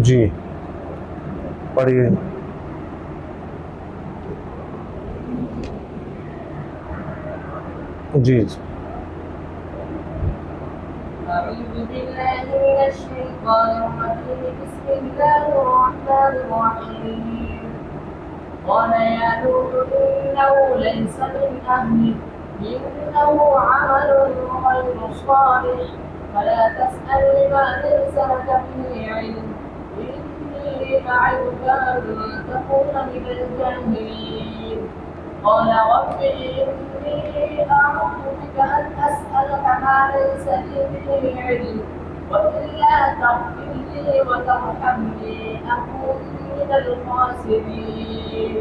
جی پڑھیے. جی أعوذ بالله من الشيطان الرجيم بسم الله الرحمن الرحيم قال يا نوح إنه ليس من أهلك إنه عمل غير صالح فلا تسأل ما ليس لك به علم إني أعظك أن تكون من الجاهلين قال رب إني أعوذ بك أن أسألك ما ليس لي به علم وإلا تغفر لي وترحمني أكن من الخاسرين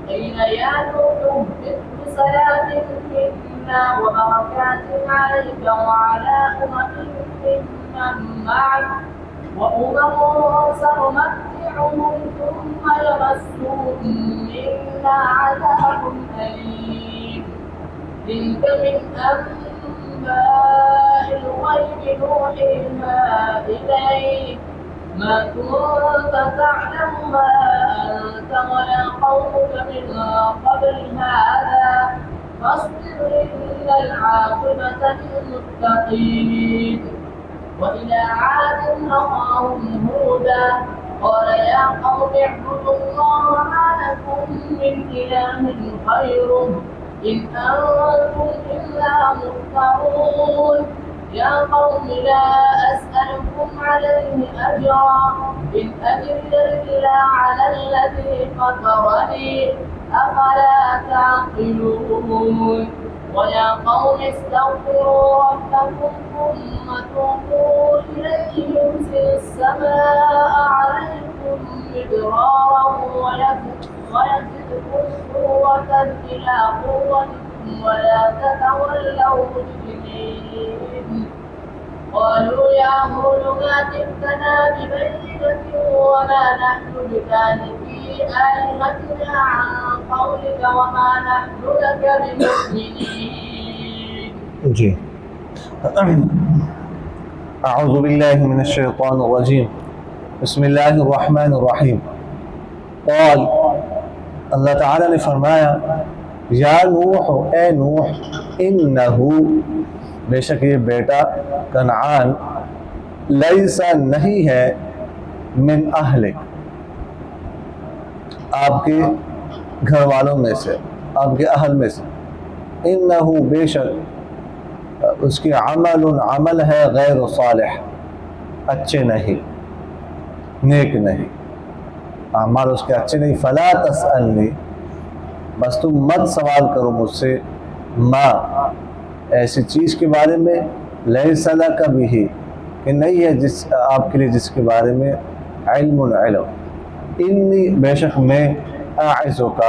قيل يا نوح اهبط بسلام منا وبركات عليك وعلى ممن معك سنمتعهم ثم يمسهم منا عذاب أليم تلك من أنباء الغيب نوحيها إليك ما كنت تعلمها أنت ولا قومك من قبل هذا فاصبر إن العاقبة للمتقين وإلى عاد أخاهم هودا قال يا قوم اعبدوا الله ما لكم من إله غيره إن أنتم إلا مفترون يا قوم لا أسألكم عليه أجرا إن أجري إلا على الذي فطرني أفلا تعقلون ويا قوم استغفروا ربكم ثم توبوا إليه يرسل السماء عليكم مدرارا ويزدكم قوة إلى قوتكم ولا تتولوا مجرمين قالوا يا هود ما جئتنا ببينة وما نحن بتاركي آلهتنا عن قولك وما نحن لك بمؤمنين. جی اعوذ باللہ من الشیطان الرجیم بسم اللہ الرحمن الرحیم. قال اللہ تعالیٰ نے فرمایا یا نوح اے نوح انہو بے شک یہ بیٹا کنعان لیسا نہیں ہے من اہلک آپ کے گھر والوں میں سے آپ کے اہل میں سے انہو بے شک اس کی عمل ہے غیر صالح اچھے نہیں نیک نہیں اعمال اس کے اچھے نہیں فلا تسألنی بس تم مت سوال کرو مجھ سے ما ایسی چیز کے بارے میں لیس لک بہ کہ نہیں ہے جس آپ کے لیے جس کے بارے میں علم انی بے شک میں اعظک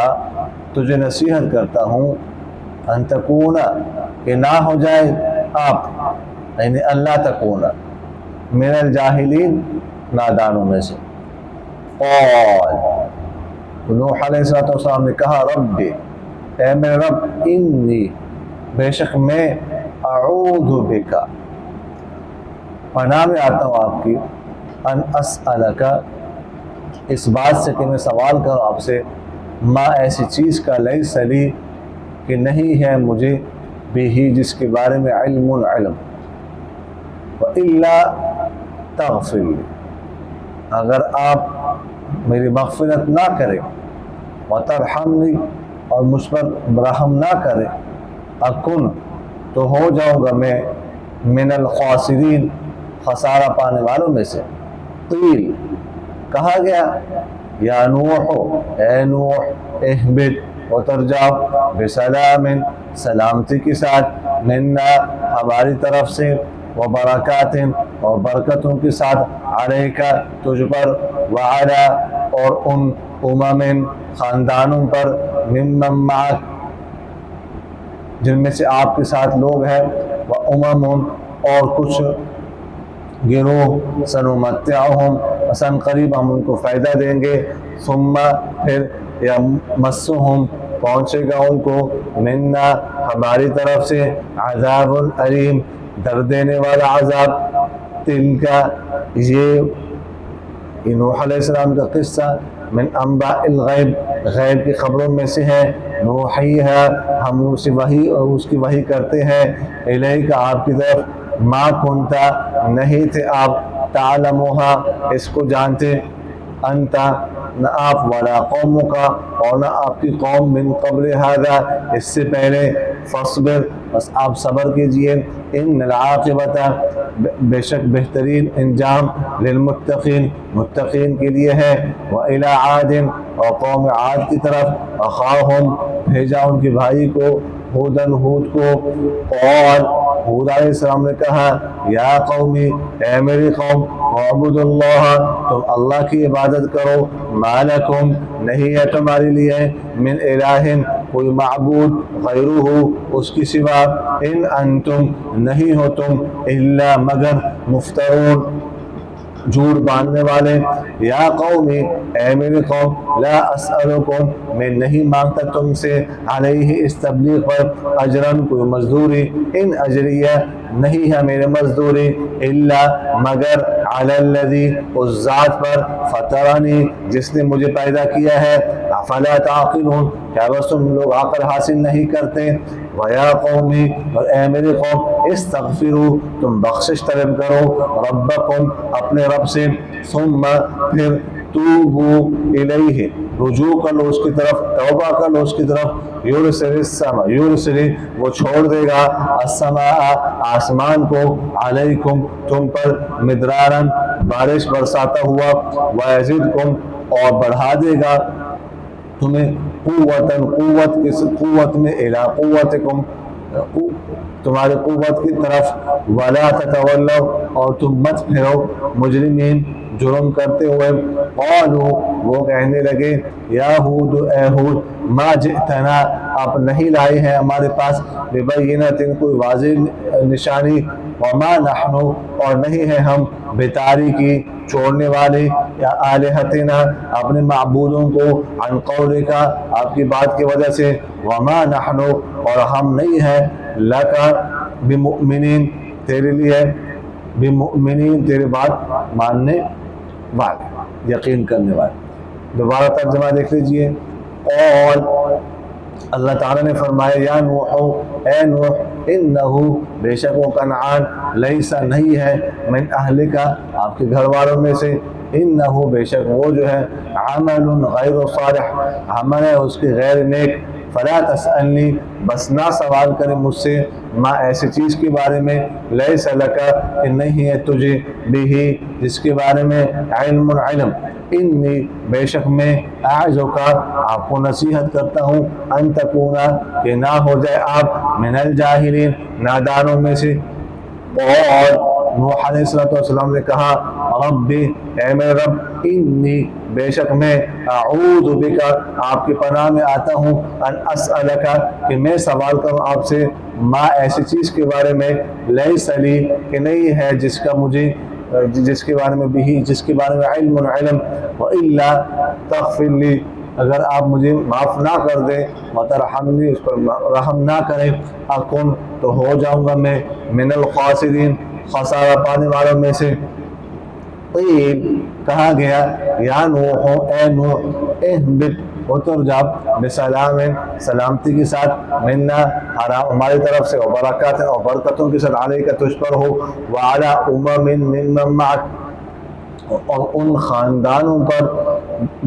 تجھے نصیحت کرتا ہوں ان تکون کہ نہ ہو جائے آپ یعنی اللہ تکون من الجاہلین نادانوں میں سے. قال نوح علیہ السلام نے کہا رب اے میرے رب انی بے شک میں اعوذ بک پناہ میں آتا ہوں آپ کی ان اسألک اس بات سے کہ میں سوال کروں آپ سے ما ایسی چیز کا لیس لی کہ نہیں ہے مجھے بھی جس کے بارے میں علم وَإِلَّا تَغْفِرْ لِي اگر آپ میری مغفرت نہ کریں وَتَرْحَمْنِي اور مجھ پر رحم نہ کریں اکن تو ہو جاؤں گا میں من الخاسرین خسارہ پانے والوں میں سے. قیل کہا گیا یا نوح اے نوح اہبط اتر جاؤ بسلام سلامتی کے ساتھ منا ہماری طرف سے وبرکات اور برکتوں کے ساتھ علیکا تجھ پر وعلا اور ان امم خاندانوں پر ممن معک جن میں سے آپ کے ساتھ لوگ ہیں وامم اور کچھ گروہ سنمتعہم مثلا قریب ہم ان کو فائدہ دیں گے ثم پھر یمسہم پہنچے گا ان کو منا ہماری طرف سے عذاب علیم درد دینے والا عذاب. تلک یہ نوح علیہ السلام کا قصہ من انباء الغیب، غیب کی خبروں میں سے ہے، نوحیھا ہم اس کی وحی کرتے ہیں، الیک آپ کی طرف، ما کنتا نہیں تھے آپ، تعلمھا اس کو جانتے، انتا نہ آپ، ولا قومک اور نہ آپ کی قوم، من قبل ھذا اس سے پہلے، فاصبر بس آپ صبر کیجئے، ان العاقبۃ بے شک بہترین انجام، للمتقین متقین کے لیے ہے، وإلی عاد اور قوم عاد کی طرف، اخاہم بھیجا ان کے بھائی کو، ہودن ہود کو، اور ہود علیہ السلام نے کہا، یا قومی اے میری قوم، اعبدوا اللہ تم اللہ کی عبادت کرو، ما لکم نہیں ہے تمہارے لیے، من الہ کوئی معبود، غیرہ اس کی سوا، ان انتم نہیں ہو تم، الا مگر، مفترون جھوٹ باندھنے والے، یا قومی اے میری قوم، لا اسألکم میں نہیں مانگتا تم سے، علیہ اس تبلیغ پر، اجرن کوئی مزدوری، ان اجریہ نہیں ہے میرے مزدوری، الا مگر، علی الذی اس ذات پر، فطرنی جس نے مجھے پیدا کیا ہے، افلا تعقلون کیا بس تم لوگ عقل حاصل نہیں کرتے، ویا قومی اور اے میری قوم، استغفروا تم بخشش طلب کرو، ربکم اپنے رب سے، ثم پھر توبوا الیہ رجوع کر لو اس کی طرف، توبہ کر لو اس کی طرف، یرسل السماء یرسل وہ چھوڑ دے گا، السماء آسمان کو، علیکم تم پر، مدرارن بارش برساتا ہوا، ویزدکم اور بڑھا دے گا تمہیں، قوتاً قوت میں، الی قوتکم تمہاری قوت کی طرف، ولا تتولوا اور تم مت پھرو، مجرمین جرم کرتے ہوئے، قالوا وہ کہنے لگے، یا ہود اے ہود، ما جئتنا آپ نہیں لائے ہیں ہمارے پاس، ببینۃ کوئی واضح نشانی، وما نحن اور نہیں ہے ہم، بتارکی چھوڑنے والے، یا آلہتنا اپنے معبودوں کو، عن قولکا آپ کی بات کی وجہ سے، وما نحن اور ہم نہیں ہیں، لکا بمؤمنین تیرے لیے، بمؤمنین تیرے بات ماننے والے، یقین کرنے والے۔ دوبارہ ترجمہ دیکھ لیجئے، اور اللہ تعالیٰ نے فرمایا، یا نوح اے نوح، انہو بے شک وہ کنعان، لیسا نہیں ہے، من اہلکا آپ کے گھر والوں میں سے، انہو بے شک وہ جو ہے، عمل غیر صالح عمل ہے اس کی غیر نیک، فلا تسألنی بس نہ سوال کرے مجھ سے، ما ایسی چیز کے بارے میں، لیس لکا کہ نہیں ہے تجھے، بھی جس کے بارے میں، علم انی بے شک میں، اعظکا آپ کو نصیحت کرتا ہوں، ان تکونا کہ نہ ہو جائے آپ، من الجاہلین نادانوں میں سے، اور نوح علیہ السلام نے کہا، ربی اے میرے رب، انی بے شک میں، اعوذ بکا آپ کی پناہ میں آتا ہوں، ان اسألکا کہ میں سوال کروں آپ سے، ما ایسی چیز کے بارے میں، لیس لی کہ نہیں ہے جس کا مجھے، جس کے بارے میں بھی، جس کے بارے میں علم، وإلا تغفر لی اگر آپ مجھے معاف نہ کر دیں، وترحمنی اس پر رحم نہ کریں، اکن تو ہو جاؤں گا میں، من الخاسرین خسارہ پانے والوں میں سے، قیل کہا گیا، یا نوح اے نوح، اہبط اتر جا، بسلام سلامتی کے ساتھ، منا ہماری طرف سے، اور برکات اور برکتوں کے ساتھ، علیکہ تجھ پر ہو، وعلی امم ممن معک اور ان خاندانوں پر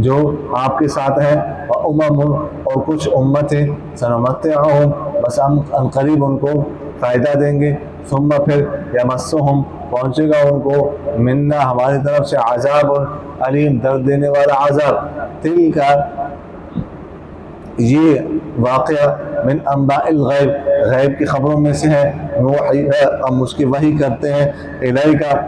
جو آپ کے ساتھ ہیں، وامم اور کچھ امتیں، سنمتعہم بس ہم قریب ان کو فائدہ دیں گے، ثم پھر یمسہم پہنچے گا ان کو، منا ہماری طرف سے، عذاب علیم درد دینے والا عذاب، تل کا یہ واقعہ، من انباء الغیب غیب کی خبروں میں سے ہے، نوحی ہم اس کی وحی کرتے ہیں، الیکا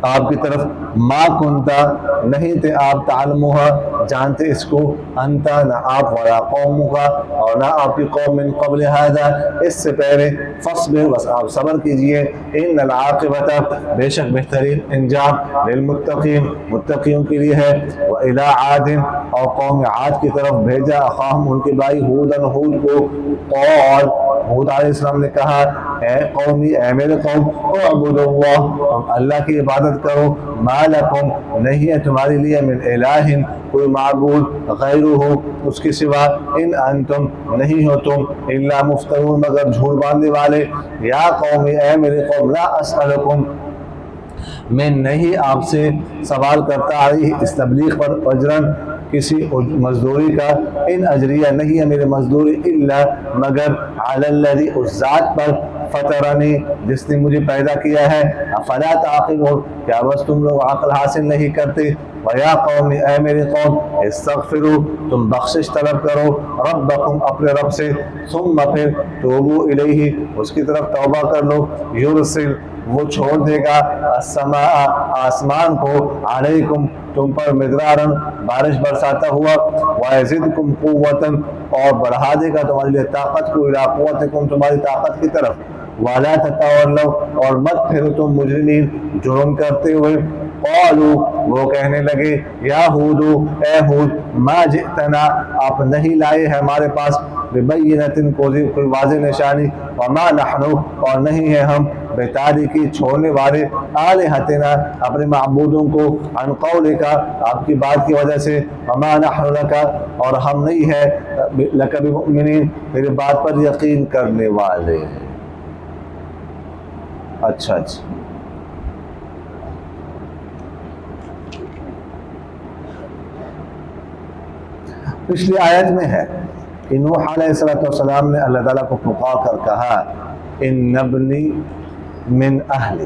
آپ کی طرف، ما کنتا نہیں تھے آپ، تعلمھا جانتے اس کو، انتا نہ آپ، ولا قومکا اور نہ آپ کی قوم، من قبل ھذا اس سے پہلے، فاصبر بس آپ صبر کیجئے، ان العاقبۃ بے شک بہترین انجام، للمتقین متقیوں کے لیے ہے، وإلی عاد اور قوم عاد کی طرف بھیجا، اخاہم ان کے بھائی، ہودن ہود کو، قال حود علیہ السلام نے کہا اے قومی، اے میرے قوم، اعبدوا اللہ، اللہ کی عبادت کرو، ما لکم، نہیں ہے تمہارے لیے، من الہ، کوئی معبود، غیرہ، اس کے سوا، ان انتم، نہیں ہو تم، الا مفترون، مگر جھوٹ باندھنے والے، یا قومی، اے میرے قوم، لا اسألکم، میں نہیں آپ سے سوال کرتا علیہ اس تبلیغ پر اجرن، کسی مزدوری کا، ان اجریہ، نہیں ہے میرے مزدوری، الا، مگر، علی الذی، اس ذات پر، فطرنی، جس نے مجھے پیدا کیا ہے، افلا تعقلون، کیا بس تم لوگ عقل حاصل نہیں کرتے، ویا قوم، اے میرے قوم، استغفروا، تم بخشش طلب کرو، ربکم، اپنے رب سے، ثم، پھر، توبوا الیہ، اس کی طرف توبہ کر لو، یرسل، وہ چھوڑ دے گا، السماء، آسمان کو، علیکم، تم پر، مدرارن، بارش برساتا ہوا، وَيَزِدْكُمْ قُوَّةً، اور بڑھا دے گا تمہارے لیے طاقت کو، إِلَىٰ قُوَّتِكُمْ، تمہاری طاقت کی طرف، وَلَا تَتَوَلَّوْا، اور مت پھر تم مجرمین، جرم کرتے ہوئے، قالوا، وہ کہنے لگے، یا ہود، اے ہود، ما جئتنا، آپ نہیں لائے ہیں ہمارے پاس، ببینۃ، کوئی واضح نشانی، وما نحن، اور نہیں ہے ہم، بتارکی، چھوڑنے والے، آلہتنا، اپنے معبودوں کو، عن قولک، آپ کی بات کی وجہ سے، وما نحن لک، اور ہم نہیں ہے، لک بمؤمنین، تیری بات پر یقین کرنے والے۔ اچھا اچھا، پچھلی آیت میں ہے کہ نوح علیہ السلام نے اللہ تعالیٰ کو پکار کر کہا، ان ابنی من اہلی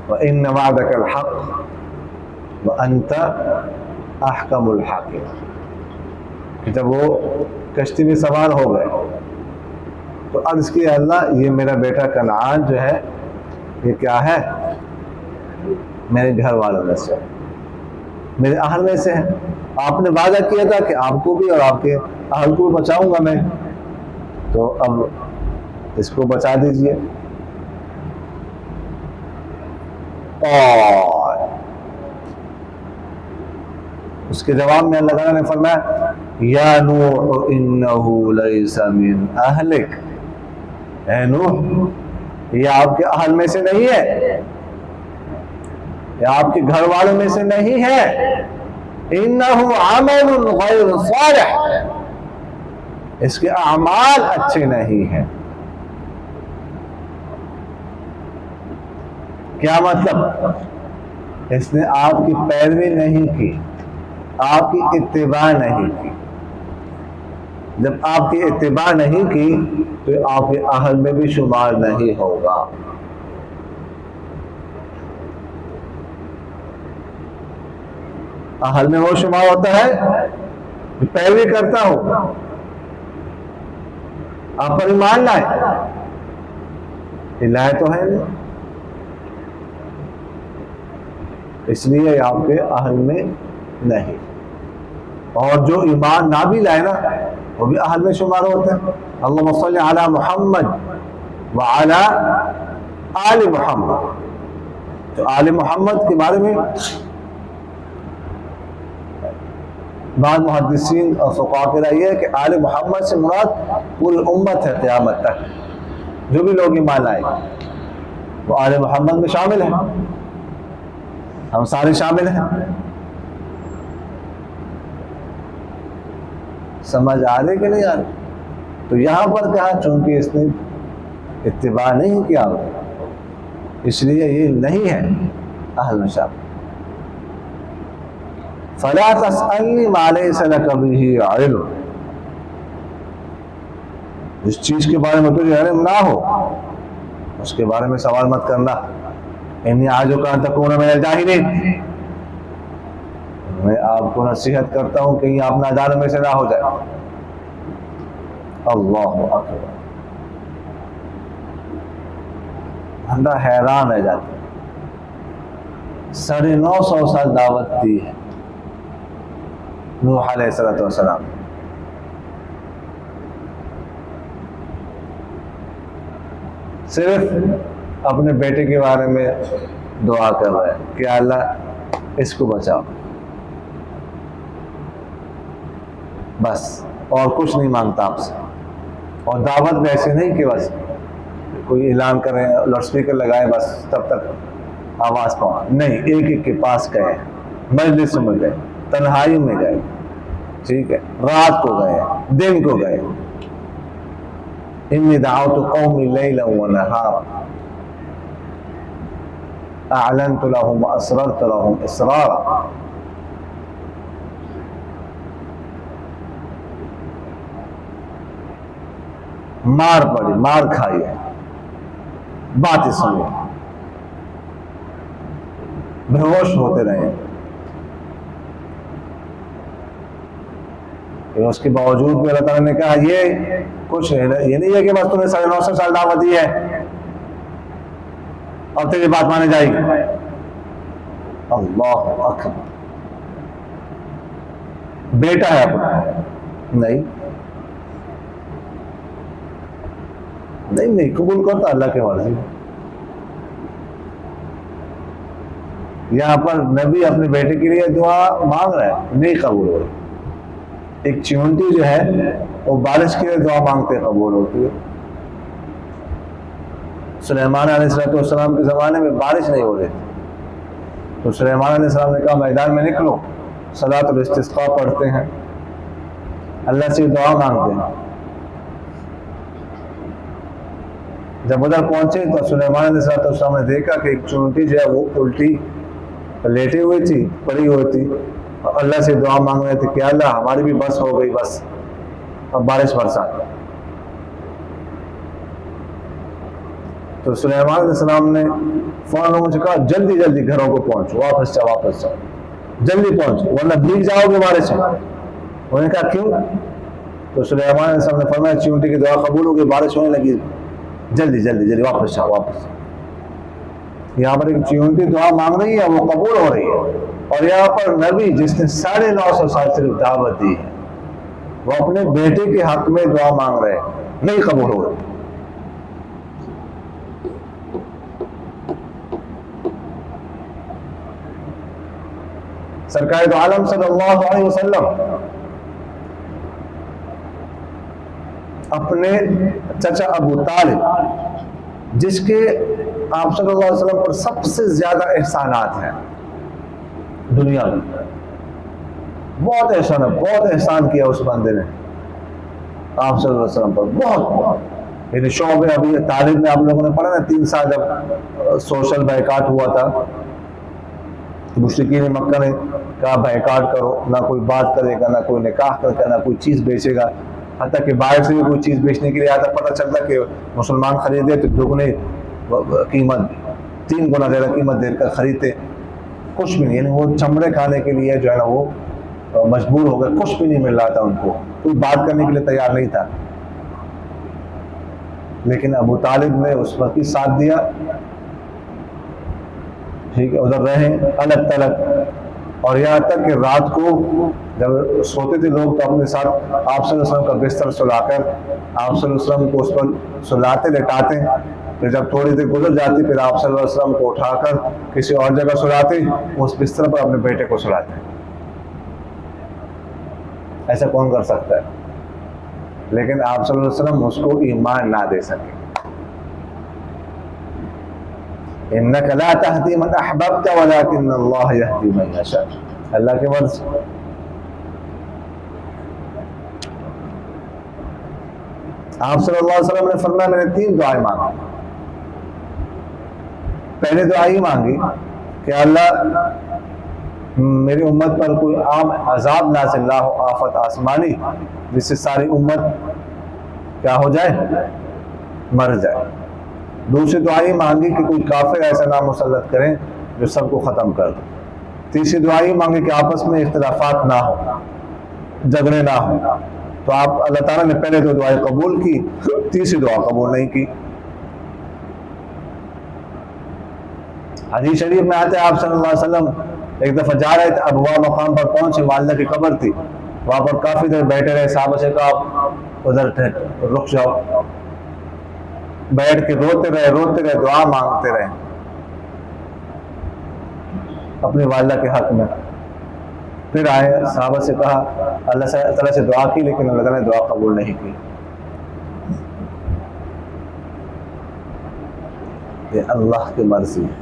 وان وعدک الحق وانت احکم الحاکم، کہ جب وہ کشتی میں سوار ہو گئے تو عرض کیا، اللہ، یہ میرا بیٹا کنعان جو ہے، یہ کیا ہے؟ میرے گھر والوں میں سے، میرے اہل میں سے ہے، آپ نے وعدہ کیا تھا کہ آپ کو بھی اور آپ کے اہل کو بچاؤں گا میں، تو اب اس کو بچا دیجئے۔ اور اس کے جواب میں اللہ تعالیٰ نے فرمایا، یا نوح انہ لیس من اہلک، اے نوح، یہ آپ کے اہل میں سے نہیں ہے، یہ آپ کے گھر والوں میں سے نہیں ہے، انہو عمل غیر صالح، اس کے اعمال اچھے نہیں ہیں۔ کیا مطلب؟ اس نے آپ کی پیروی نہیں کی، آپ کی اتباع نہیں کی، جب آپ کی اتباع نہیں کی تو آپ کے اہل میں بھی شمار نہیں ہوگا۔ اہل میں وہ شمار ہوتا ہے کہ پیروی کرتا ہو، آپ پر ایمان لائے، لائے تو ہے نہیں، اس لیے آپ کے اہل میں نہیں، اور جو ایمان نہ بھی لائے نا وہ بھی اہل میں شمار ہوتا ہے۔ اللہم صلی علی محمد وعلی آل محمد، تو آل محمد کے بارے میں بعض محدثین اور فقہاء کا رائے ہے کہ آل محمد سے مراد پوری امت ہے، قیامت تک جو بھی لوگ ایمان لائے وہ آل محمد میں شامل ہیں، ہم سارے شامل ہیں۔ سمجھ آ رہے کہ نہیں آ رہے؟ تو یہاں پر کہا چونکہ اس نے اتباع نہیں کیا اس لیے یہ نہیں ہے اہل میں شامل۔ فَلَا تَسْأَلْنِي مَا لَيْسَ لَكَ بِهِ عِلْمٌ، جس چیز کے بارے میں تجھے علم نہ ہو اس کے بارے میں سوال مت کرنا۔ اِنِّي أَعِظُكَ أَن تَكُونَ مِنَ الْجَاهِلِينَ، میں آپ کو نصیحت کرتا ہوں کہ آپ نادانوں میں سے نہ ہو جائے۔ اللہ اکبر، بندہ حیران رہ جاتا، 950 سال دعوت دی ہے نوح علیہ السلام، صرف اپنے بیٹے کے بارے میں دعا کر رہا ہے کہ اللہ اس کو بچاؤ، بس اور کچھ نہیں مانگتا آپ سے۔ اور دعوت میں ایسے نہیں کہ بس کوئی اعلان کریں لاؤڈ اسپیکر لگائیں بس تب تک آواز پہنچ، نہیں، ایک ایک کے پاس گئے، مجلس میں گئے، تنہائی میں گئے، ٹھیک ہے، رات کو گئے، دن کو گئے. انی دعوت قومی لیلا ونہارا اعلنت لهم واسررت لهم اسرارا. مار پڑی، مار کھائی ہے، باتیں سنی، بے ہوش ہوتے رہے. اس کے باوجود بھی اللہ تعالیٰ نے کہا یہ کچھ ہے، یہ نہیں ہے کہ بس تمہیں 950 سال دعوت دی ہے اور تیری بات مانے جائے گی. اللہ اکبر. بیٹا ہے اپنا، نہیں نہیں قبول کرتا اللہ کی مرضی. یہاں پر نبی اپنے بیٹے کے لیے دعا مانگ رہا ہے، نہیں قبول ہو رہی. ایک چیونٹی جو ہے وہ بارش کے لیے دعا مانگتے قبول ہوتی ہے. سلیمان علیہ السلام کے زمانے میں بارش نہیں ہو رہی تھی تو سلیمان علیہ السلام نے کہا میدان میں نکلو، صلاۃ الاستسقاء پڑھتے ہیں، اللہ سے دعا مانگتے ہیں. جب ادھر پہنچے تو سلیمان علیہ السلام نے دیکھا کہ ایک چونٹی جو ہے وہ الٹی لیٹی ہوئی تھی، پڑی ہوئی تھی، اور اللہ سے دعا مانگ رہے تھے کہ اللہ ہماری بھی بس ہو گئی، بس اب بارش برسا. تو سلیمان علیہ السلام نے فوراً مجھے کہا جلدی جلدی گھروں کو پہنچو، واپس جاؤ، جلدی پہنچو ورنہ بھیگ جاؤ گے بارش میں. انہوں نے کہا کیوں؟ تو سلیمان علیہ السلام نے فرمایا چیونٹی کی دعا قبول ہو گئی، بارش ہونے لگی، جلدی جلدی جلدی واپس جاؤ، واپس. یہاں پر ایک چیونٹی دعا مانگ رہی ہے، وہ قبول ہو رہی ہے. اور یہاں پر نبی جس نے 950 سال صرف دعوت دی ہے، وہ اپنے بیٹے کے حق میں دعا مانگ رہے ہیں، نہیں قبول ہو رہی. سرکار دو عالم صلی اللہ علیہ وسلم اپنے چچا ابو طالب، جس کے آپ صلی اللہ علیہ وسلم پر سب سے زیادہ احسانات ہیں دنیا میں، بہت احسان ہے، بہت احسان کیا اس بندے نے آپ صلی اللہ علیہ وسلم پر، بہت. یعنی شعب ابی طالب میں آپ لوگوں نے پڑھا نا 3 سال جب سوشل بائیکاٹ ہوا تھا، مشرکین مکہ نے کہا بائیکاٹ کرو، نہ کوئی بات کرے گا، نہ کوئی نکاح کرے گا، نہ کوئی چیز بیچے گا. حتیٰ کہ باہر سے بھی کوئی چیز بیچنے کے لیے آتا، پتہ چلتا کہ مسلمان خریدے تو دگنے قیمت، 3 گنا زیادہ قیمت دے کر خریدتے. کچھ بھی نہیں، یعنی وہ چمڑے کھانے کے لیے جو ہے نا وہ مجبور ہو گئے، کچھ بھی نہیں مل رہا تھا ان کو، کوئی بات کرنے کے لیے تیار نہیں تھا. لیکن ابو طالب نے اس وقت ہی ساتھ دیا، ٹھیک ہے، ادھر رہے الگ تلگ. اور یہاں تک کہ رات کو جب سوتے تھے لوگ تو اپنے ساتھ آپ صلی اللہ علیہ وسلم کا بستر سلا کر آپ صلی اللہ علیہ وسلم کو اس پر سلاتے لٹاتے. پھر جب تھوڑی دیر گزر جاتی پھر آپ صلی اللہ علیہ وسلم کو اٹھا کر کسی اور جگہ سلاتے، اس بستر پر اپنے بیٹے کو سلاتے. ایسا کون کر سکتا ہے؟ لیکن آپ صلی اللہ علیہ وسلم اس کو ایمان نہ دے سکے. انک لا تہدی من احببت ولکن اللہ یہدی من یشاء. اللہ کے مرضی. آپ صلی اللہ علیہ وسلم نے فرمایا میں نے 3 دعائیں مانگی. پہلے دعا یہ مانگی کہ اللہ میری امت پر کوئی عام عذاب نازل نہ ہو، آفت آسمانی، جس سے ساری امت کیا ہو جائے، مر جائے. دوسری دعا یہ مانگی کہ کوئی کافر ایسا نہ مسلط کریں جو سب کو ختم کر دے. تیسری دعا یہ مانگی کہ آپس میں اختلافات نہ ہو، جھگڑے نہ ہو. تو آپ اللہ تعالیٰ نے پہلے 2 دعائیں قبول کی، تیسری دعا قبول نہیں کی. حدیث شریف میں آتے ہیں آپ صلی اللہ علیہ وسلم ایک دفعہ جا رہے تھے، ابوا مقام پر پہنچے، والدہ کی قبر تھی، وہاں پر کافی دیر بیٹھے رہے. صحابہ سے کہا آپ ادھر رک جاؤ. بیٹھ کے روتے رہے، دعا مانگتے رہے اپنی والدہ کے حق میں. پھر آئے، صحابہ سے کہا اللہ تعالیٰ سے دعا کی، لیکن اللہ تعالیٰ نے دعا قبول نہیں کی. یہ اللہ کی مرضی ہے.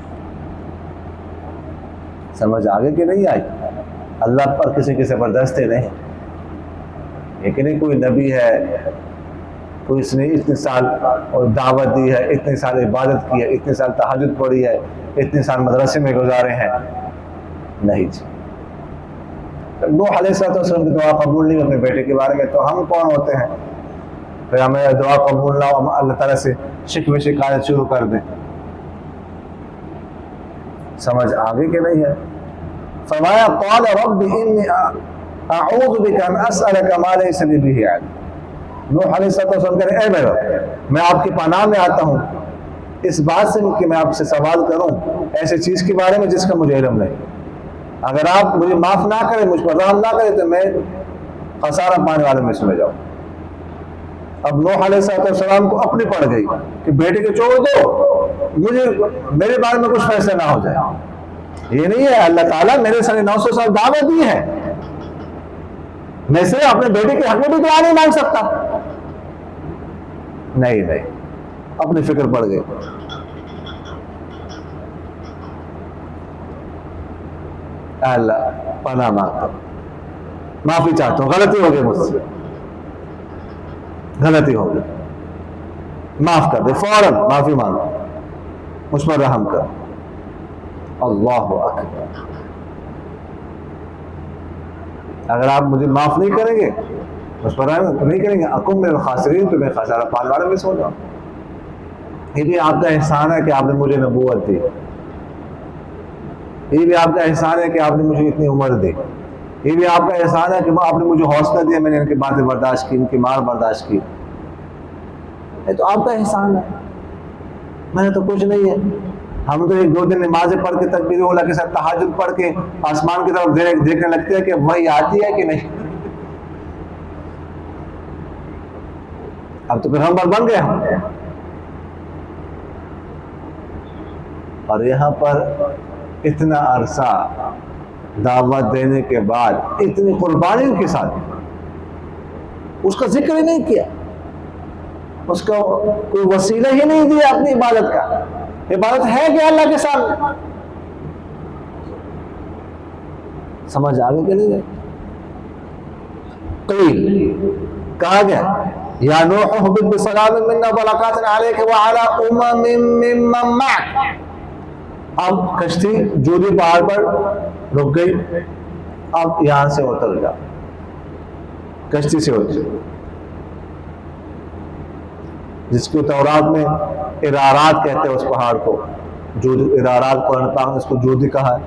سمجھ آگے کہ نہیں آئی؟ اللہ پر کسی کی زبردستی نہیں. لیکن کوئی نبی ہے، کوئی اس نے اتنے سال دعوت دی ہے، اتنے سال عبادت کی ہے، اتنے سال تہجد پڑھی ہے، اتنے سال مدرسے میں گزارے ہیں، نہیں جی. نوح علیہ السلام کی دعا قبول نہیں اپنے بیٹے کے بارے میں، تو ہم کون ہوتے ہیں پھر ہمیں دعا قبول نہ ہو ہم اللہ تعالیٰ سے شکوے شکایت شروع کر دیں؟ سمجھ آگے کہ نہیں ہے؟ فرمایا قال رب انی اعوذ بک ان اسألک ما لیس لی بہ علم. نوح علیہ السلام کہہ رہے اے میرا، میں آپ کی پناہ میں آتا ہوں اس بات سے کہ میں آپ سے سوال کروں ایسے چیز کے بارے میں جس کا مجھے علم نہیں. اگر آپ مجھے معاف نہ کریں، مجھ پر رحم نہ کریں، تو میں خسارہ پانے والے میں سے جاؤں. اب نوح علیہ السلام کو اپنی پڑ گئی کہ بیٹے کو چھوڑ دو، مجھے میرے بارے میں کچھ فیصلہ نہ ہو جائے. یہ نہیں ہے اللہ تعالیٰ میرے سارے 900 سال دعوت دی ہے، میں صرف اپنے بیٹے کے حق میں بھی دعا نہیں مانگ سکتا. نہیں اپنی فکر پڑ گئی. اللہ پناہ مانگتا ہوں، معافی چاہتا ہوں، غلطی ہو گئی مجھ سے، غلطی ہو گئی، معاف کر دے، فوراً معافی مانگو، مجھ پر رحم کر. اللہ اکبر. اگر آپ مجھے معاف نہیں کریں گے، مجھ پر رحم نہیں کریں گے، اکم من الخاسرین، تو میں خسارہ پانے والے میں سے ہو جاؤں. یہ بھی آپ کا احسان ہے کہ آپ نے مجھے نبوت دی، یہ بھی آپ کا احسان ہے کہ آپ نے مجھے اتنی عمر دی، یہ بھی آپ کا احسان ہے کہ آپ نے مجھے حوصلہ دیا، میں نے ان کی باتیں برداشت کی، ان کی مار برداشت کی. یہ تو آپ کا احسان ہے، میں نے تو کچھ نہیں ہے. ہم تو 1-2 دن نمازیں پڑھ کے تکبیر اولیٰ کے ساتھ تہجد پڑھ کے آسمان کی طرف دیکھنے لگتے ہیں کہ وہی آتی ہے کہ نہیں. اب تو پیغمبر بن گئے ہم. اور یہاں پر اتنا عرصہ دعوت دینے کے بعد اتنی قربانی کے ساتھ اس کا ذکر ہی نہیں کیا، اس کا کوئی وسیلہ ہی نہیں دیا اپنی عبادت کا. عبادت ہے کہ اللہ کے سامنے. سمجھ آگے کے لیے قیل کہا گیا یا نوح اہبط بسلام منا وبرکات علیک وعلی امم ممن معک. اب کشتی جودی پہاڑ پر رک گئی، اب یہاں سے اتر جا، کشتی سے اتر، جس کو تورات میں ارارات کہتے ہیں اس پہاڑ کو. جو ارارات قرآن پاک نے اس کو جودی کہا ہے،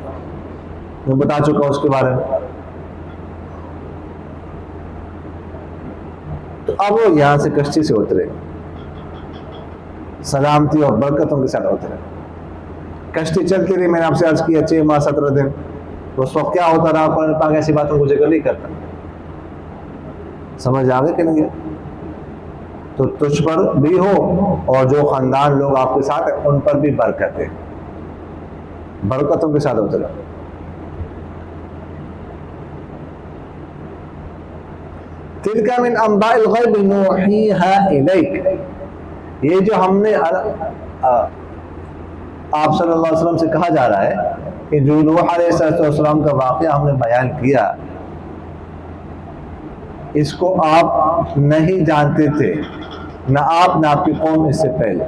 میں بتا چکا ہوں اس کے بارے میں. تو اب وہ یہاں سے کشتی سے اترے، سلامتی اور برکتوں کے ساتھ اترے. کشتی چلتی رہی، میں نے آپ سے عرض کیا 6 ماہ 17 دن. تو اس وقت کیا ہوتا رہا، قرآن پاک ایسی باتوں کو ذکر نہیں کرتا. سمجھ آگے کہ نہیں؟ تو تجھ پر بھی ہو اور جو خاندان لوگ آپ کے ساتھ ہیں ان پر بھی برکت ہے، برکتوں کے ساتھ اترے. تلک من انباء الغیب نوحیہا الیک. یہ جو ہم نے آپ صلی اللہ علیہ وسلم سے کہا جا رہا ہے کہ جو نوح علیہ السلام کا واقعہ ہم نے بیان کیا، اس کو آپ نہیں جانتے تھے، نہ آپ نہ آپ کی قوم اس سے پہلے.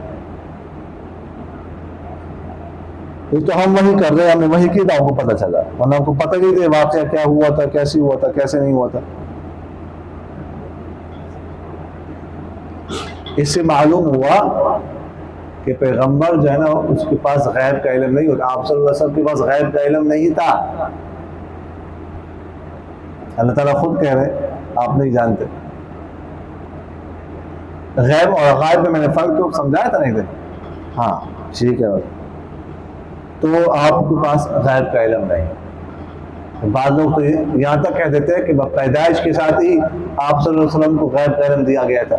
یہ تو ہم وہی کر رہے ہیں، ہم نے وہی کی تو ہم کو پتہ چلا، ورنہ ہم کو پتہ نہیں تھا واقعہ کیا ہوا تھا، کیسے ہوا تھا، کیسے نہیں ہوا تھا. اس سے معلوم ہوا کہ پیغمبر جو ہے نا اس کے پاس غیب کا علم نہیں ہوتا. آپ صلی اللہ علیہ وسلم کے پاس غیب کا علم نہیں تھا. اللہ تعالیٰ خود کہہ رہے آپ نہیں جانتے. غیب اور غائب میں نے فرق تو سمجھایا تھا نہیں تھے. ہاں ٹھیک ہے. تو آپ کے پاس غیب کا علم نہیں. بعض لوگ تو یہاں تک کہہ دیتے ہیں کہ پیدائش کے ساتھ ہی آپ صلی اللہ علیہ وسلم کو غیب کا علم دیا گیا تھا.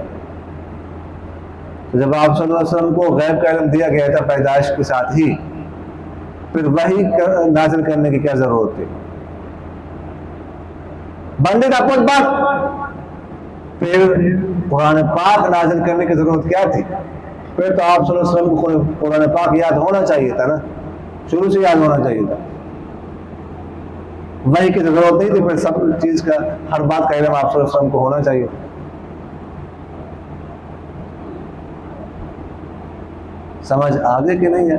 جب آپ صلی اللہ علیہ وسلم کو غیب کا علم دیا گیا تھا پیدائش کے ساتھ ہی، پھر وحی نازل کرنے کی کیا ضرورت تھی؟ بندے کا کچھ بات پھر قرآن پاک نازل کرنے کی ضرورت کیا تھی؟ پھر تو آپ صلی اللہ علیہ وسلم کو قرآن پاک یاد ہونا چاہیے تھا نا، شروع سے یاد ہونا چاہیے تھا، وحی کی ضرورت نہیں تھی، پھر سب چیز کا ہر بات کا علم آپ صلی اللہ علیہ وسلم کو ہونا چاہیے. سمجھ آگے کہ نہیں ہے؟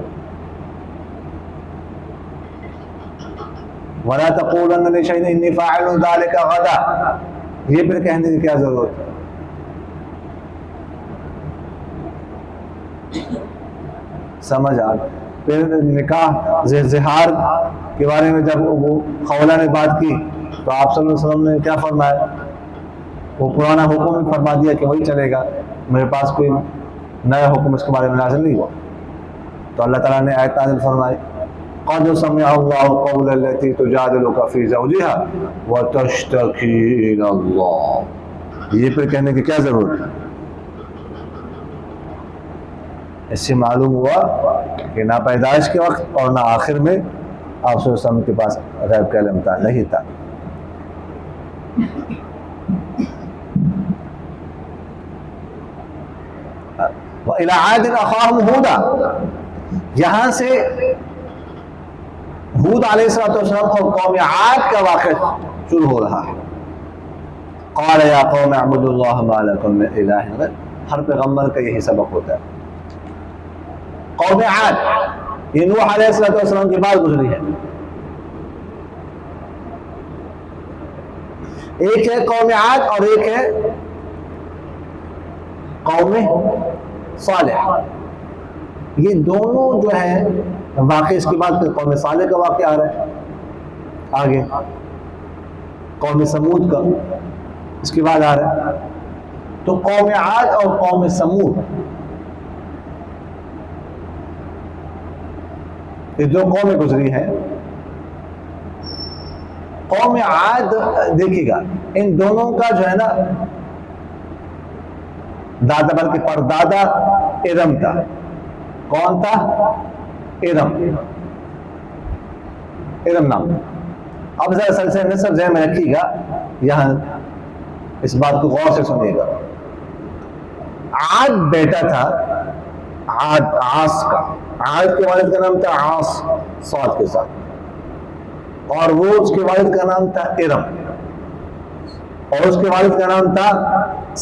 وَلَا تَقُولَنَّ لِشَيْءٍ إِنِّي فَاعِلٌ ذَلِكَ غَدًا، یہ پھر کہنے کی کیا ضرورت ہے؟ سمجھ آ گئی. پھر نکاح زہار کے بارے میں جب وہ خولہ نے بات کی تو آپ صلی اللہ علیہ وسلم نے کیا فرمایا؟ وہ پرانا حکم بھی فرما دیا کہ وہی چلے گا، میرے پاس کوئی نیا حکم اس کے بارے میں نازل نہیں ہوا. تو اللہ تعالیٰ نے آیت نازل فرمائی قَدْ سَمِعَ اللَّهُ قَوْلَ الَّتِي تُجَادِلُكَ فِي زَوْجِهَا وَتَشْتَكِي إِلَى اللَّهِ. یہ پھر کہنے کی کیا ضرورت ہے؟ اس سے معلوم ہوا کہ نہ پیدائش کے وقت اور نہ آخر میں آپ صلی اللہ علیہ وسلم کے پاس غیب کا علم نہیں تھا. وَإِلَىٰ عَادٍ أَخَاهُمْ هُودًا، یہاں سے ہود علیہ السلام اور قوم عاد کا واقعہ شروع ہو رہا ہے. قَالَ يَا قَوْمِ اعْبُدُوا اللَّهَ مَا لَكُم مِّنْ إِلَٰهٍ غَيْرُهُ. ہر پیغمبر کا یہی سبق ہوتا ہے. قوم عاد یہ نوح علیہ السلام کے بعد گزری ہے. ایک ہے قوم عاد اور ایک ہے قوم صالح. یہ دونوں جو ہیں واقع اس کے بعد قوم صالح کا واقعہ آ رہا ہے آگے، قوم سمود کا اس کے بعد آ رہا ہے. تو قوم عاد اور قوم سمود یہ دو قومیں گزری ہیں. قوم عاد دیکھیے گا ان دونوں کا جو ہے نا دادا بلکہ پردادا ارم تھا. کون تھا؟ ارم. ارم نام. اب ذرا سلسلہ نسب ذہن میں رکھیے گا، یہاں اس بات کو غور سے سنیے گا. عاد بیٹا تھا عاد عاص کا. عاد کے والد کا نام تھا عاص صاد کے ساتھ، اور وہ اس کے والد کا نام تھا ارم، اور اس کے والد کا نام تھا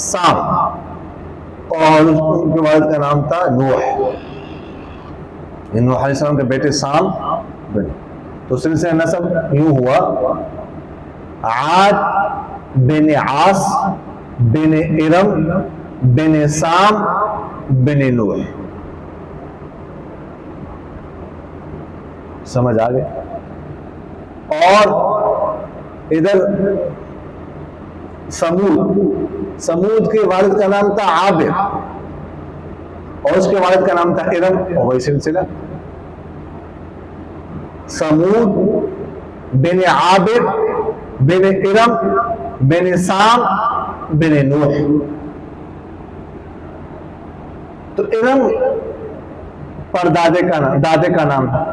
سام، اور اس کے والد کا نام تھا نوح. نوح علیہ السلام کے بیٹے سام بن. تو سلسلہ نسب یوں ہوا عاد بن عاص بن ارم بن سام بن نوح. سمجھ آ گئے؟ اور ادھر سمود کے والد کا نام تھا عابر، اور اس کے والد کا نام تھا ارم، اور وہی سلسلہ سمود بن عابر بن ارم بن سام بن نوح. تو ارم پر دادے کا نام تھا،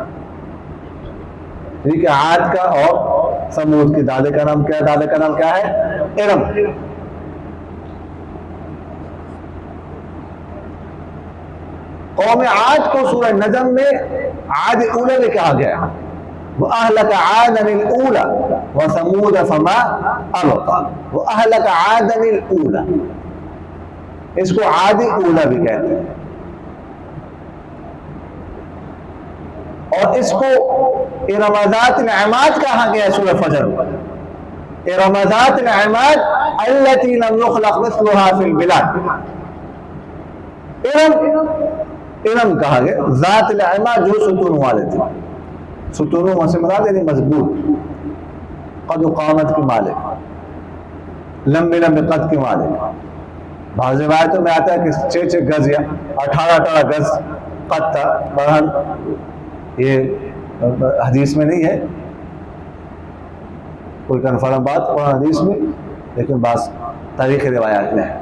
ٹھیک ہے. عاد کا اور سمود کے دادے کا نام کیا ہے؟ دادے کا نام کیا ہے؟ ارم. قوم عاد کو سورہ نجم میں عاد اولا میں کہا گیا. وَأَهْلَكَ عَادًا الْأُولَى وَثَمُودَ فَمَا أَبْقَى. وَأَهْلَكَ عَادًا الْأُولَى، اس کو عاد اولا بھی کہتے ہیں. اور اس کو ارم ذات العماد کہا گیا سورہ فجر. ارم ذات العماد التي لم يخلق مثلها في البلاد. ارم کہا گیا ذات العماد جو ستون والے تھے. ستونوں سے مراد یعنی مضبوط، قد و قامت کے مالک، لمبے لمبے قد کے مالک. بعض روایتوں میں آتا ہے کہ 6 گز یا 18 گز قد تھا. بہرحال یہ حدیث میں نہیں ہے کوئی کنفرم بات قرآن حدیث میں، لیکن بعض تاریخ روایات میں ہے.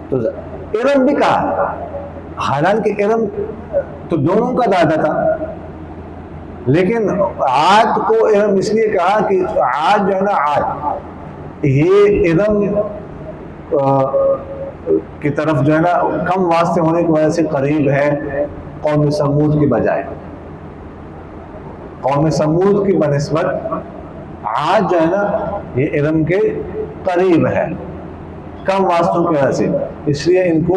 تو ارم بھی کہا، حالانکہ ارم تو دونوں کا دادا تھا، لیکن عاد کو ارم اس لیے کہا کہ عاد جو ہے نا عاد، یہ ارم کی طرف جو ہے نا کم واسطے ہونے کی وجہ سے قریب ہے قوم سمود کی بجائے. قوم سمود کی بنسبت عاد جو ہے نا یہ ارم کے قریب ہے کم واسطوں کی وجہ سے، اس لیے ان کو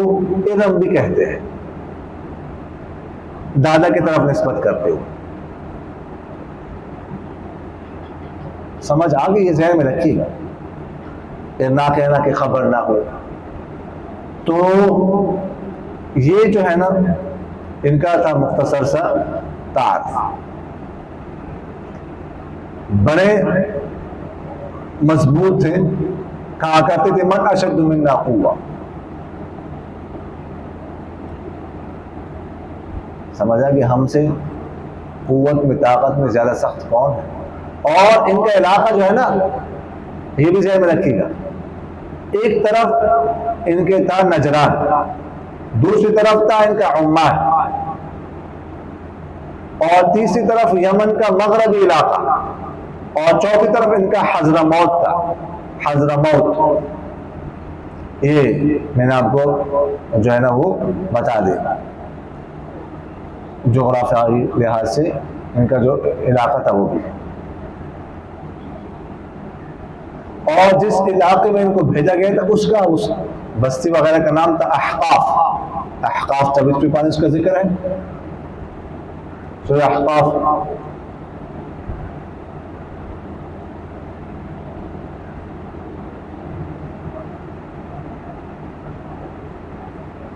ارم بھی کہتے ہیں، دادا کی طرف نسبت کرتے ہوئے. سمجھ آگے؟ یہ ذہن میں رکھیے گا کہ نہ کہنا کہ خبر نہ ہو. تو یہ جو ہے نا ان کا تھا مختصر سا تعارف. بڑے مضبوط تھے، کہا کرتے تھے من اشد منا قوہ. سمجھا کہ ہم سے قوت میں طاقت میں زیادہ سخت کون ہے. اور ان کا علاقہ جو ہے نا یہ بھی ذہن میں رکھیے گا، ایک طرف ان کے تھا نجران، دوسری طرف تھا ان کا عمان، اور تیسری طرف یمن کا مغربی علاقہ، اور چوتھی طرف ان کا حضرموت تھا. حضرموت یہ میں نے آپ کو جو ہے نا وہ بتا دیا جغرافیائی لحاظ سے ان کا جو علاقہ تھا وہ بھی. اور جس علاقے میں ان کو بھیجا گیا تھا اس بستی وغیرہ کا نام تھا احقاف. احقاف 24 پانی اس کا ذکر ہے سورہ احقاف.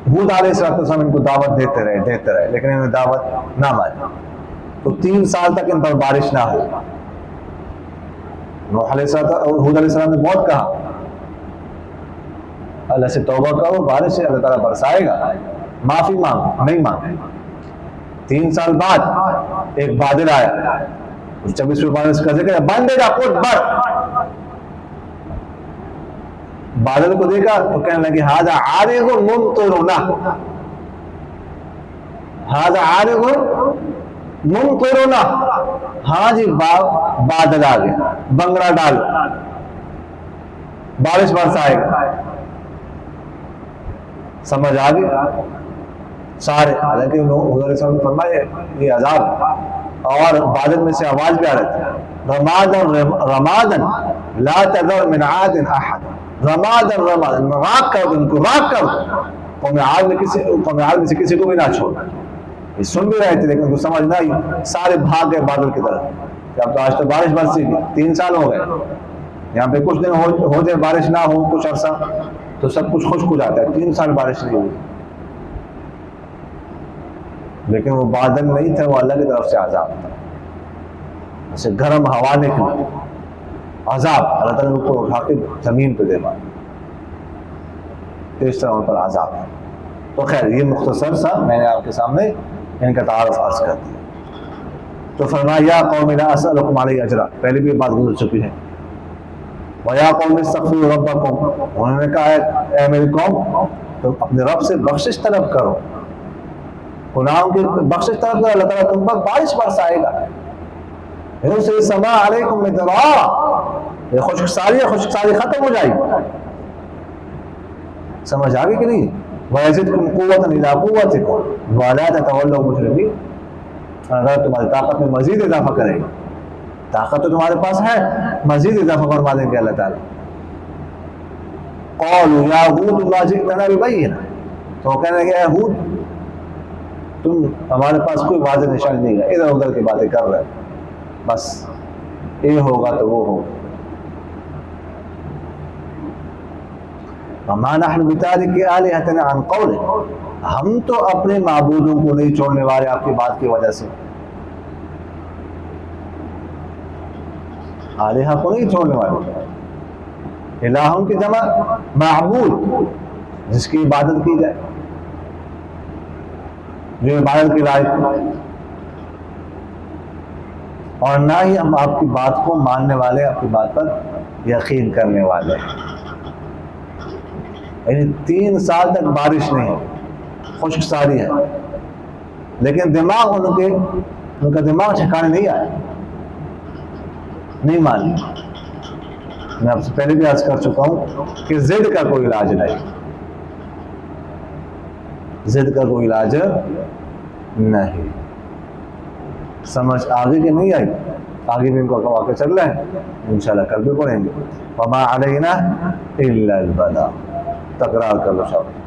حود علیہ السلام ان کو دعوت دیتے رہے لیکن انہیں دعوت نہ مانی. تو 3 سال تک ان پر بارش نہ ہو. نوح علیہ السلام حود علیہ السلام نے بہت کہا اللہ سے توبہ کرو، بارش سے اللہ تعالیٰ برسائے گا، معافی مانگو، نہیں مانگے. 3 سال بعد ایک بادل آیا، 24 پانی کا ذکر ہے، بندے کا خود بر. بادل کو دیکھا تو کہنے لگے ہاذا عارض ممطرنا، ہاذا عارض ممطرنا. ہاں جی بادل آ گیا، بنگڑا ڈالو، بارش برسائے گا. سمجھ آ گئی سارے. حالانکہ حضور علیہ السلام نے فرمایا یہ عذاب، اور بادل میں سے آواز بھی آ رہی تھی رمادن لا تذر من عاد احد. رمادن راک کر دو ان کو، راک کر دو. قوم عاد میں سے کسی کو بھی نہ چھوڑ. یہ سن بھی رہے تھے لیکن ان کو سمجھ نہ آئی، سارے بھاگ گئے بادل کی طرف کہ اب تو آج تو بارش برسی گی. 3 سال ہو گئے، یہاں پہ کچھ دن ہو جائے بارش نہ ہو کچھ عرصہ تو سب کچھ خشک ہو جاتا ہے. 3 سال بارش نہیں ہوئی. لیکن وہ بادل نہیں تھے، وہ اللہ کی طرف سے عذاب تھا. جیسے گرم ہوا نکلی، عذاب اللہ تعالیٰ نے اوپر اٹھا کے زمین پہ دے مارا، تو اس طرح ان پر عذاب ہے. تو خیر یہ مختصر سا میں نے آپ کے سامنے ان کا تعارف عرض کر دیا. تو فرمایا یا قوم لا اسألکم علیہ اجرا، پہلے بھی یہ بات گزر چکی ہے. وَيَا قَوْمِ اسْتَغْفِرُوا رَبَّكُمْ، انہوں نے کہا ہے اے میری قوم تو اپنے رب سے بخشش طلب کرو، گناہوں کی بخشش طلب کرو، اللہ تعالیٰ تم پر بارش برسائے گا. يُرْسِلِ السَّمَاءَ عَلَيْكُمْ مِدْرَارًا، یہ خشک سالی ختم ہو جائے گی. سمجھ آگے کہ نہیں؟ وَيَزِدْكُمْ قُوَّةً إِلَىٰ قُوَّتِكُمْ وَلَا تَتَوَلَّوْا مُجْرِمِينَ. اللہ تمہاری طاقت میں مزید اضافہ کرے گا. طاقت تو تمہارے پاس ہے، مزید اضافہ فرما دیں گے اللہ تعالیٰ. قَالُوا يَا هُودُ مَا جِئْتَنَا بِبَيِّنَةٍ، تو کہنے لگے اے ہود تم ہمارے پاس کوئی واضح نشانی نہیں ہے، ادھر ادھر کی باتیں کر رہے بس یہ ہوگا تو وہ ہوگا. وَمَا نَحْنُ بِتَارِكِي آلِهَتِنَا عَنْ قَوْلِكَ، ہم تو اپنے معبودوں کو نہیں چھوڑنے والے آپ کی بات کی وجہ سے. آلہہ کو نہیں چھوڑنے والے، الہوں کی جمع معبود، جس کی عبادت کی جائے، جو عبادت کی لائق ہے. اور نہ ہی ہم آپ کی بات کو ماننے والے، آپ کی بات پر یقین کرنے والے. یعنی 3 سال تک بارش نہیں ہے، خشک سالی ہے، لیکن دماغ ان کا دماغ ٹھکانے نہیں آیا، نہیں مانی. میں آپ سے پہلے بھی عرض کر چکا ہوں کہ ضد کا کوئی علاج نہیں. ضد کا کوئی علاج نہیں. سمجھ آگے کی نہیں آئی؟ آگے بھی ان کو واقع چل رہے ہیں، انشاءاللہ کل بھی پڑھیں گے. وما علینا الا البلاغ. تکرار کر لو شاہ.